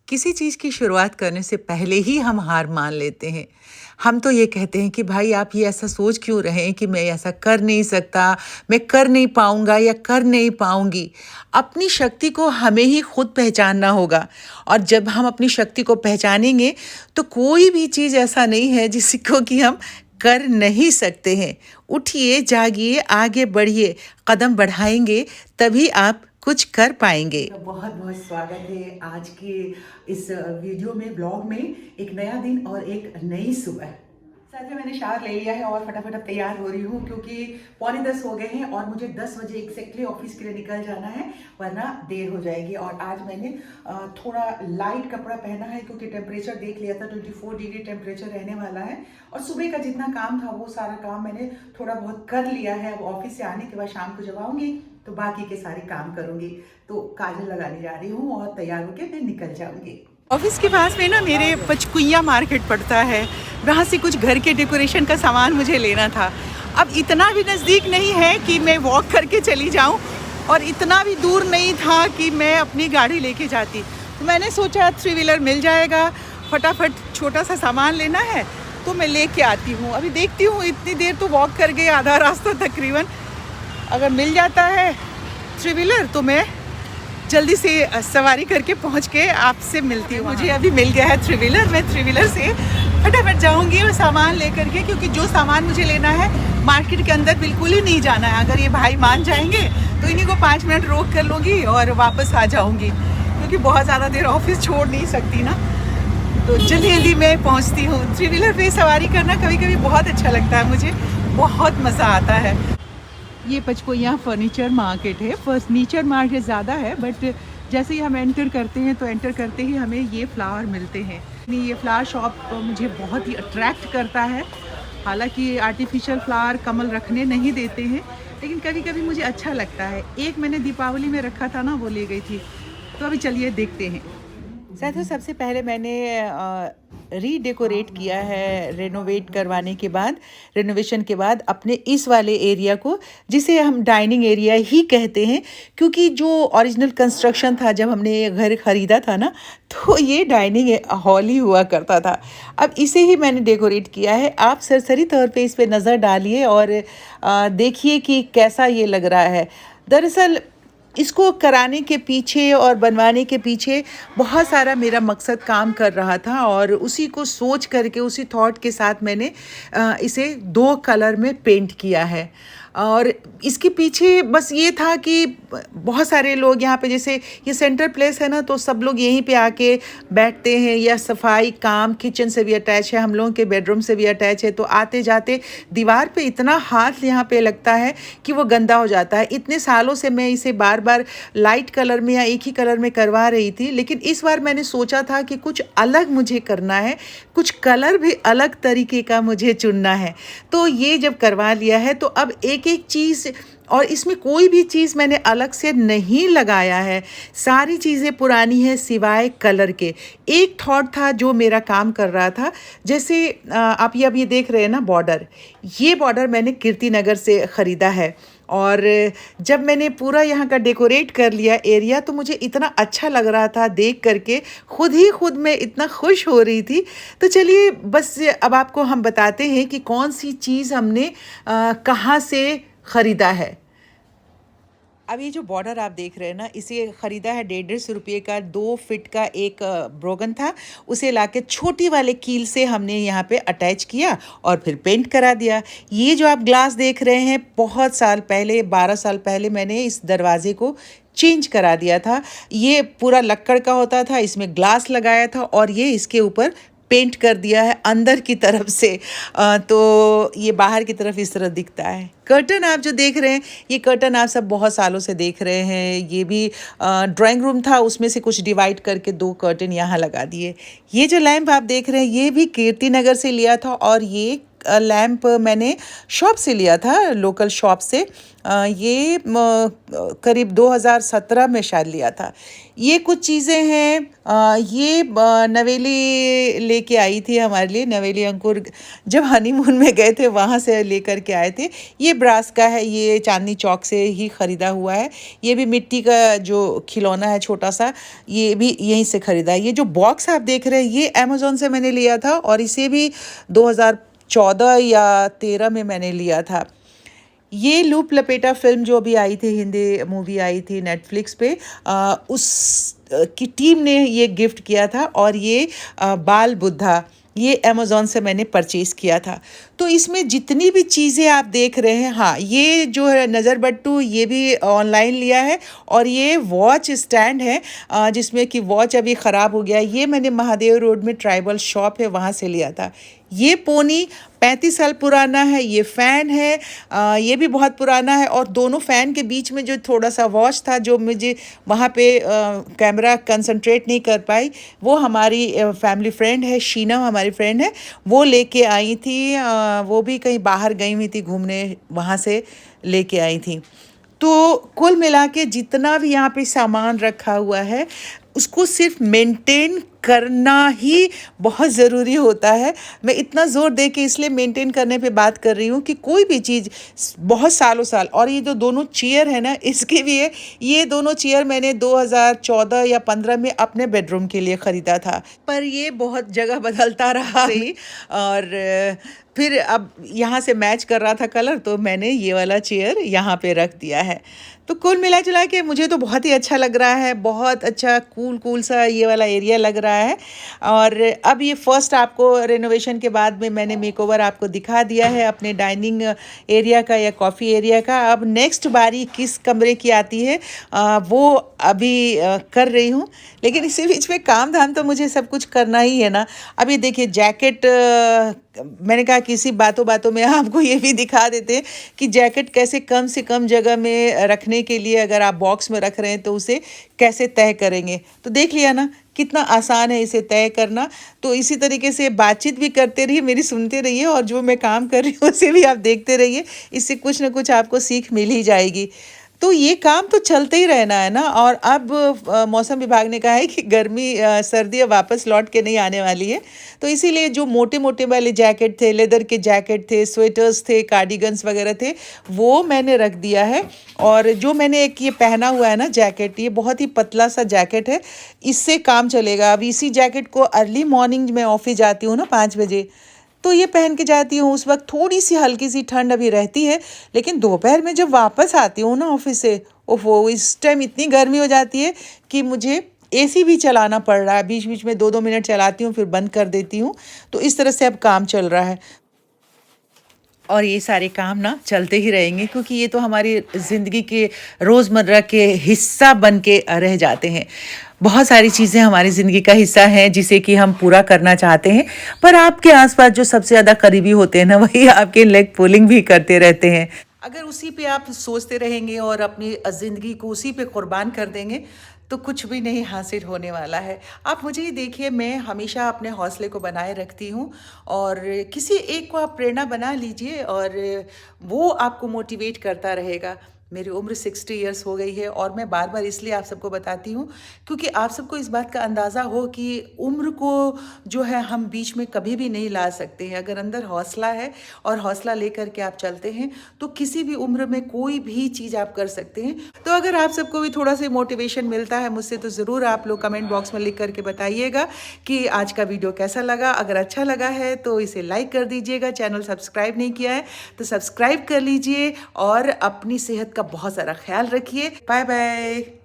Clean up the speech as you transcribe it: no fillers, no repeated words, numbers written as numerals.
किसी चीज़ की शुरुआत करने से पहले ही हम हार मान लेते हैं। हम तो ये कहते हैं कि भाई आप ये ऐसा सोच क्यों रहे हैं कि मैं ऐसा कर नहीं सकता, मैं कर नहीं पाऊँगा या कर नहीं पाऊँगी। अपनी शक्ति को हमें ही खुद पहचानना होगा और जब हम अपनी शक्ति को पहचानेंगे तो कोई भी चीज़ ऐसा नहीं है जिसको कि हम कर नहीं सकते हैं। उठिए, जागिए, आगे बढ़िए, कदम बढ़ाएँगे तभी आप कुछ कर पाएँगे। बहुत बहुत स्वागत है आज के इस वीडियो में, ब्लॉग में। एक नया दिन और एक नई सुबह। साथ में मैंने शावर ले लिया है और फटाफट अब तैयार हो रही हूँ क्योंकि 9:45 हो गए हैं और मुझे 10 बजे एग्जैक्टली ऑफिस के लिए निकल जाना है, वरना देर हो जाएगी। और आज मैंने थोड़ा लाइट कपड़ा पहना है क्योंकि टेम्परेचर देख लिया था, 24 डिग्री टेम्परेचर रहने वाला है। और सुबह का जितना काम था वो सारा काम मैंने थोड़ा बहुत कर लिया है। अब ऑफिस से आने के बाद शाम को जब आऊँगी तो बाकी के सारे काम करूँगी। तो काजल लगाने जा रही हूँ और तैयार होकर मैं निकल जाऊँगी। ऑफिस के पास में ना मेरे पचकुइया मार्केट पड़ता है, वहाँ से कुछ घर के डेकोरेशन का सामान मुझे लेना था। अब इतना भी नज़दीक नहीं है कि मैं वॉक करके चली जाऊँ और इतना भी दूर नहीं था कि मैं अपनी गाड़ी लेके जाती। तो मैंने सोचा 3 व्हीलर मिल जाएगा, फटाफट छोटा सा सामान लेना है तो मैं लेके आती हूँ। अभी देखती हूँ, इतनी देर तो वॉक कर गए, आधा रास्ता तकरीबन। अगर मिल जाता है 3 व्हीलर तो मैं जल्दी से सवारी करके पहुंच के आपसे मिलती हूँ। मुझे अभी मिल गया है 3 व्हीलर, मैं 3 व्हीलर से फटाफट जाऊंगी और सामान लेकर के, क्योंकि जो सामान मुझे लेना है मार्केट के अंदर बिल्कुल ही नहीं जाना है। अगर ये भाई मान जाएंगे तो इन्हीं को 5 मिनट रोक कर लूँगी और वापस आ जाऊँगी, क्योंकि बहुत ज़्यादा देर ऑफिस छोड़ नहीं सकती ना। तो जल्दी जल्दी मैं पहुँचती हूँ। 3 व्हीलर पर सवारी करना कभी कभी बहुत अच्छा लगता है, मुझे बहुत मज़ा आता है। ये पचकोइया फर्नीचर मार्केट है। फर्नीचर मार्केट ज़्यादा है, बट जैसे ही हम एंटर करते हैं तो एंटर करते ही हमें ये फ्लावर मिलते हैं। ये फ्लावर शॉप मुझे बहुत ही अट्रैक्ट करता है। हालांकि आर्टिफिशियल फ्लावर कमल रखने नहीं देते हैं, लेकिन कभी कभी मुझे अच्छा लगता है। एक मैंने दीपावली में रखा था ना, वो ले गई थी। तो अभी चलिए देखते हैं। साथियों, सबसे पहले मैंने रीडेकोरेट किया है रेनोवेट करवाने के बाद, रेनोवेशन के बाद अपने इस वाले एरिया को, जिसे हम डाइनिंग एरिया ही कहते हैं, क्योंकि जो ओरिजिनल कंस्ट्रक्शन था जब हमने ये घर ख़रीदा था ना, तो ये डाइनिंग हॉल ही हुआ करता था। अब इसे ही मैंने डेकोरेट किया है। आप सरसरी तौर पे इस पे नज़र डालिए और देखिए कि कैसा ये लग रहा है। दरअसल इसको कराने के पीछे और बनवाने के पीछे बहुत सारा मेरा मकसद काम कर रहा था और उसी को सोच करके, उसी थॉट के साथ मैंने इसे 2 कलर में पेंट किया है। और इसके पीछे बस ये था कि बहुत सारे लोग यहाँ पे, जैसे ये सेंटर प्लेस है ना, तो सब लोग यहीं पे आके बैठते हैं, या सफाई काम किचन से भी अटैच है, हम लोगों के बेडरूम से भी अटैच है। तो आते जाते दीवार पे इतना हाथ यहाँ पे लगता है कि वो गंदा हो जाता है। इतने सालों से मैं इसे बार बार लाइट कलर में या एक ही कलर में करवा रही थी, लेकिन इस बार मैंने सोचा था कि कुछ अलग मुझे करना है, कुछ कलर भी अलग तरीके का मुझे चुनना है। तो ये जब करवा लिया है तो अब एक एक चीज़, और इसमें कोई भी चीज़ मैंने अलग से नहीं लगाया है, सारी चीज़ें पुरानी हैं सिवाय कलर के। एक थॉट था जो मेरा काम कर रहा था, जैसे आप ये अब ये देख रहे हैं ना बॉर्डर, ये बॉर्डर मैंने कीर्तिनगर से ख़रीदा है। और जब मैंने पूरा यहाँ का डेकोरेट कर लिया एरिया, तो मुझे इतना अच्छा लग रहा था देख करके, खुद मैं इतना खुश हो रही थी। तो चलिए बस अब आपको हम बताते हैं कि कौन सी चीज़ हमने कहाँ से ख़रीदा है। अब ये जो बॉर्डर आप देख रहे हैं ना, इसे ख़रीदा है 150 रुपये का। 2 फीट का एक ब्रोगन था, उसे लाके छोटी वाले कील से हमने यहाँ पे अटैच किया और फिर पेंट करा दिया। ये जो आप ग्लास देख रहे हैं, बहुत साल पहले, 12 साल पहले मैंने इस दरवाजे को चेंज करा दिया था। ये पूरा लक्कड़ का होता था, इसमें ग्लास लगाया था और ये इसके ऊपर पेंट कर दिया है अंदर की तरफ से। तो ये बाहर की तरफ इस तरह दिखता है। कर्टन आप जो देख रहे हैं, ये कर्टन आप सब बहुत सालों से देख रहे हैं। ये भी ड्राइंग रूम था, उसमें से कुछ डिवाइड करके 2 कर्टन यहाँ लगा दिए। ये जो लैंप आप देख रहे हैं, ये भी कीर्तिनगर से लिया था और ये लैम्प मैंने शॉप से लिया था, लोकल शॉप से। ये करीब 2017 में शायद लिया था। ये कुछ चीज़ें हैं, ये नवेली लेके आई थी हमारे लिए, नवेली अंकुर जब हनीमून में गए थे वहाँ से लेकर के आए थे। ये ब्रास का है, ये चांदनी चौक से ही ख़रीदा हुआ है। ये भी मिट्टी का जो खिलौना है छोटा सा, ये भी यहीं से ख़रीदा है। ये जो बॉक्स आप देख रहे हैं ये अमेज़ॉन से मैंने लिया था, और इसे भी 2014 या 13 में मैंने लिया था। ये लूप लपेटा फिल्म जो भी आई थी, हिंदी मूवी आई थी नेटफ्लिक्स पे, उस की टीम ने ये गिफ्ट किया था। और ये बाल बुद्धा, ये अमेज़ॉन से मैंने परचेज़ किया था। तो इसमें जितनी भी चीज़ें आप देख रहे हैं, हाँ, ये जो है नज़र बट्टू, ये भी ऑनलाइन लिया है। और ये वॉच स्टैंड है, जिसमें कि वॉच अभी ख़राब हो गया, ये मैंने महादेव रोड में ट्राइबल शॉप है वहाँ से लिया था। ये पोनी 35 साल पुराना है। ये फ़ैन है, ये भी बहुत पुराना है। और दोनों फ़ैन के बीच में जो थोड़ा सा वॉच था, जो मुझे वहाँ पे कैमरा कंसंट्रेट नहीं कर पाई, वो हमारी फैमिली फ्रेंड है, शीना हमारी फ्रेंड है, वो लेके आई थी। वो भी कहीं बाहर गई हुई थी घूमने, वहाँ से लेके आई थी। तो कुल मिला के जितना भी यहाँ पे सामान रखा हुआ है, उसको सिर्फ मेंटेन करना ही बहुत ज़रूरी होता है। मैं इतना ज़ोर दे के इसलिए मेंटेन करने पे बात कर रही हूँ कि कोई भी चीज़ बहुत सालों साल, और ये जो दोनों चेयर है ना, इसके लिए, ये दोनों चेयर मैंने 2014 या 15 में अपने बेडरूम के लिए ख़रीदा था, पर ये बहुत जगह बदलता रहा ही, और फिर अब यहाँ से मैच कर रहा था कलर, तो मैंने ये वाला चेयर यहाँ पे रख दिया है। तो कुल मिला जुला के मुझे तो बहुत ही अच्छा लग रहा है, बहुत अच्छा कूल सा ये वाला एरिया लग रहा है। और अब ये फर्स्ट आपको रेनोवेशन के बाद में मैंने मेकओवर आपको दिखा दिया है अपने डाइनिंग एरिया का या कॉफ़ी एरिया का। अब नेक्स्ट बारी किस कमरे की आती है वो अभी कर रही हूँ, लेकिन इसी बीच में काम धाम तो मुझे सब कुछ करना ही है ना। अभी देखिए जैकेट, मैंने कहा किसी बातों बातों में आपको ये भी दिखा देते हैं कि जैकेट कैसे कम से कम जगह में रखने के लिए, अगर आप बॉक्स में रख रहे हैं तो उसे कैसे तय करेंगे। तो देख लिया ना कितना आसान है इसे तय करना। तो इसी तरीके से बातचीत भी करते रहिए, मेरी सुनते रहिए, और जो मैं काम कर रही हूँ उसे भी आप देखते रहिए। इससे कुछ ना कुछ आपको सीख मिल ही जाएगी। तो ये काम तो चलते ही रहना है ना। और अब मौसम विभाग ने कहा है कि गर्मी सर्दियाँ वापस लौट के नहीं आने वाली है, तो इसीलिए जो मोटे मोटे वाले जैकेट थे, लेदर के जैकेट थे, स्वेटर्स थे, कार्डिगन्स वगैरह थे, वो मैंने रख दिया है। और जो मैंने एक ये पहना हुआ है ना जैकेट, ये बहुत ही पतला सा जैकेट है, इससे काम चलेगा। अब इसी जैकेट को अर्ली मॉर्निंग में ऑफिस जाती हूँ ना 5 बजे, तो ये पहन के जाती हूँ। उस वक्त थोड़ी सी हल्की सी ठंड अभी रहती है, लेकिन दोपहर में जब वापस आती हूँ ना ऑफिस से, ओहो, इस टाइम इतनी गर्मी हो जाती है कि मुझे एसी भी चलाना पड़ रहा है। बीच बीच में 2-2 मिनट चलाती हूँ, फिर बंद कर देती हूँ। तो इस तरह से अब काम चल रहा है, और ये सारे काम ना चलते ही रहेंगे, क्योंकि ये तो हमारी ज़िंदगी के रोज़मर्रा के हिस्सा बन के रह जाते हैं। बहुत सारी चीज़ें हमारी ज़िंदगी का हिस्सा हैं जिसे कि हम पूरा करना चाहते हैं, पर आपके आसपास जो सबसे ज़्यादा करीबी होते हैं ना, वही आपके लेग पुलिंग भी करते रहते हैं। अगर उसी पे आप सोचते रहेंगे और अपनी ज़िंदगी को उसी पे कुर्बान कर देंगे, तो कुछ भी नहीं हासिल होने वाला है। आप मुझे ही देखिए, मैं हमेशा अपने हौसले को बनाए रखती हूँ, और किसी एक को आप प्रेरणा बना लीजिए और वो आपको मोटिवेट करता रहेगा। मेरी उम्र 60 इयर्स हो गई है, और मैं बार बार इसलिए आप सबको बताती हूँ क्योंकि आप सबको इस बात का अंदाज़ा हो कि उम्र को जो है हम बीच में कभी भी नहीं ला सकते हैं। अगर अंदर हौसला है और हौसला लेकर के आप चलते हैं तो किसी भी उम्र में कोई भी चीज़ आप कर सकते हैं। तो अगर आप सबको भी थोड़ा सा मोटिवेशन मिलता है मुझसे, तो ज़रूर आप लोग कमेंट बॉक्स में लिख करके बताइएगा कि आज का वीडियो कैसा लगा। अगर अच्छा लगा है तो इसे लाइक कर दीजिएगा, चैनल सब्सक्राइब नहीं किया है तो सब्सक्राइब कर लीजिए, और अपनी सेहत का बहुत सारा ख्याल रखिए। Bye bye.